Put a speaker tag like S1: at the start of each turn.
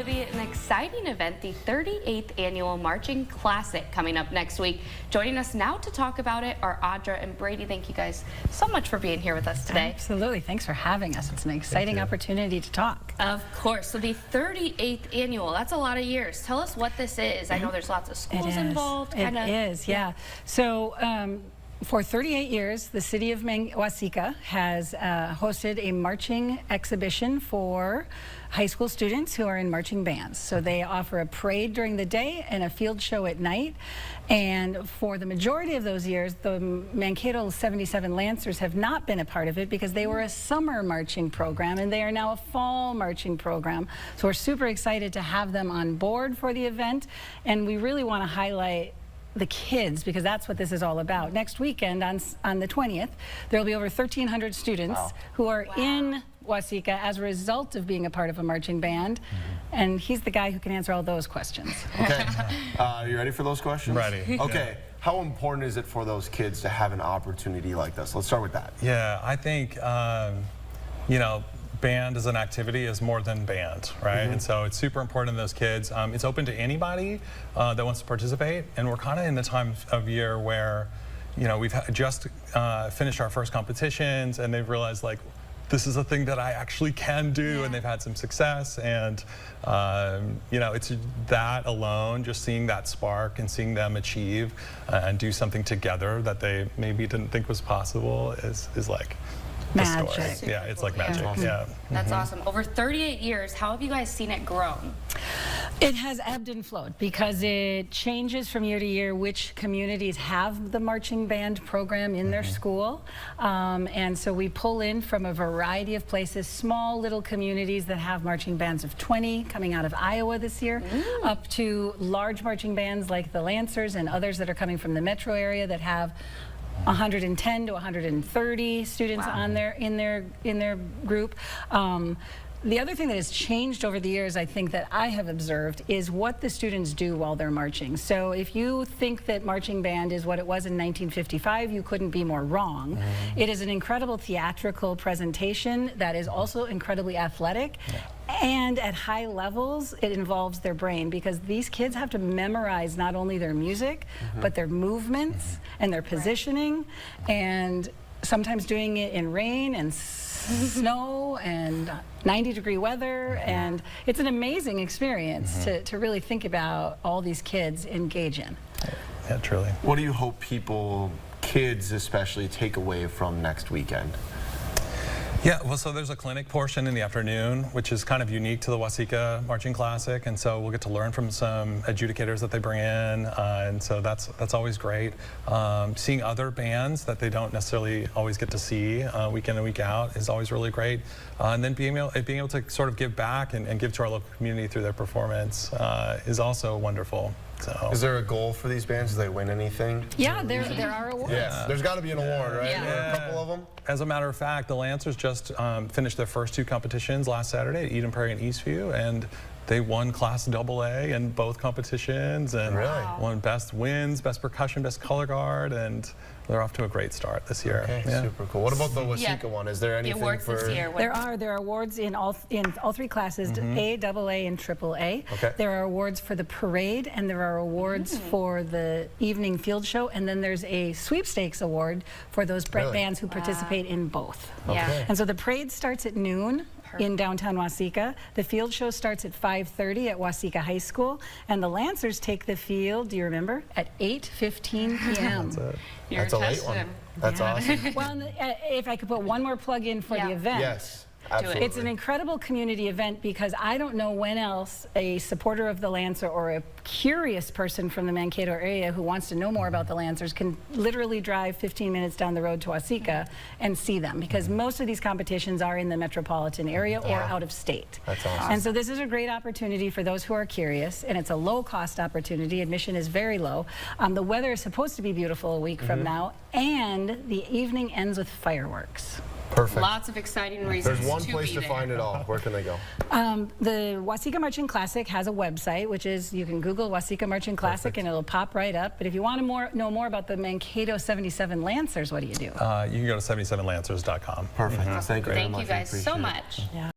S1: Libby, an exciting event, the 38th Annual Marching Classic, coming up next week. Joining us now to talk about it are Audra and Brady. Thank you guys so much for being here with us today.
S2: Absolutely. Thanks for having us. It's an exciting opportunity to talk.
S1: Of course. So the 38th Annual, that's a lot of years. Tell us what this is. I know there's lots of schools involved.
S2: It is, yeah. So for 38 years, the city of Waseca has hosted a marching exhibition for high school students who are in marching bands. So they offer a parade during the day and a field show at night. And for the majority of those years, the Mankato 77 Lancers have not been a part of it because they were a summer marching program, and they are now a fall marching program. So we're super excited to have them on board for the event, and we really want to highlight the kids, because that's what this is all about. Next weekend on the 20th, there will be over 1,300 students who are in Waseca as a result of being a part of a marching band, and he's the guy who can answer all those questions.
S3: Okay, you ready for those questions?
S4: Ready.
S3: Okay, how important is it for those kids to have an opportunity like this? Let's start with that.
S4: Yeah, I think, you know, band as an activity is more than band, right? And so it's super important to those kids. It's open to anybody that wants to participate, and we're kind of in the time of year where, you know, we've just finished our first competitions, and they've realized, like, this is a thing that I actually can do, and they've had some success, and you know, it's that alone, just seeing that spark and seeing them achieve and do something together that they maybe didn't think was possible is like
S2: Magic.
S4: Yeah, it's like magic. Yeah.
S1: That's awesome. Over 38 years, how have you guys seen it grow?
S2: It has ebbed and flowed because it changes from year to year which communities have the marching band program in their school. And so we pull in from a variety of places, small little communities that have marching bands of 20 coming out of Iowa this year, up to large marching bands like the Lancers and others that are coming from the metro area that have 110 to 130 students on there in their group. The other thing that has changed over the years, I think, that I have observed is what the students do while they're marching. So if you think that marching band is what it was in 1955, you couldn't be more wrong. It is an incredible theatrical presentation that is also incredibly athletic. And at high levels, it involves their brain, because these kids have to memorize not only their music, but their movements and their positioning, and sometimes doing it in rain and snow and 90-degree weather, and it's an amazing experience to really think about all these kids engage in.
S4: Yeah, truly.
S3: What do you hope people, kids especially, take away from next weekend?
S4: Yeah, well, so there's a clinic portion in the afternoon, which is kind of unique to the Waseca Marching Classic, and so we'll get to learn from some adjudicators that they bring in, and so that's always great. Seeing other bands that they don't necessarily always get to see week in and week out is always really great, and then being able to sort of give back and give to our local community through their performance is also wonderful. So.
S3: Is there a goal for these bands? Do they win anything?
S2: Yeah, there are awards.
S3: Yeah, there's got to be an award, right?
S2: Yeah.
S3: A couple of them?
S4: As a matter of fact, the Lancers just finished their first two competitions last Saturday at Eden Prairie and Eastview, and they won Class AA in both competitions, and won Best Wins, Best Percussion, Best Color Guard, and they're off to a great start this year.
S3: Okay, super cool. What about the Waseca one? Is there anything
S1: awards
S3: for...
S1: this year?
S2: There are awards in all three classes, A, AA, and AAA.
S3: Okay.
S2: There are awards for the parade, and there are awards for the evening field show, and then there's a sweepstakes award for those bands who participate in both.
S1: Yeah.
S2: And so the parade starts at noon in downtown Waseca. The field show starts at 5:30 at Waseca High School, and the Lancers take the field, do you remember, at 8:15 p.m.
S3: That's a late one. That's awesome.
S2: Well, if I could put one more plug in for the event.
S3: Yes. Absolutely.
S2: It's an incredible community event, because I don't know when else a supporter of the Lancer or a curious person from the Mankato area who wants to know more about the Lancers can literally drive 15 minutes down the road to Waseca and see them, because most of these competitions are in the metropolitan area or out of state.
S3: That's awesome.
S2: And so this is a great opportunity for those who are curious, and it's a low-cost opportunity. Admission is very low. The weather is supposed to be beautiful a week from now, and the evening ends with fireworks.
S3: Perfect.
S1: Lots of exciting reasons.
S3: There's one place to find it all. Where can they go?
S2: The Waseca Marching Classic has a website, which is, you can Google Waseca Marching Classic and it'll pop right up. But if you want to know more about the Mankato 77 Lancers, what do?
S4: You can go to 77lancers.com.
S3: Perfect. Thank you very much.
S1: Thank you guys so much.
S2: Yeah.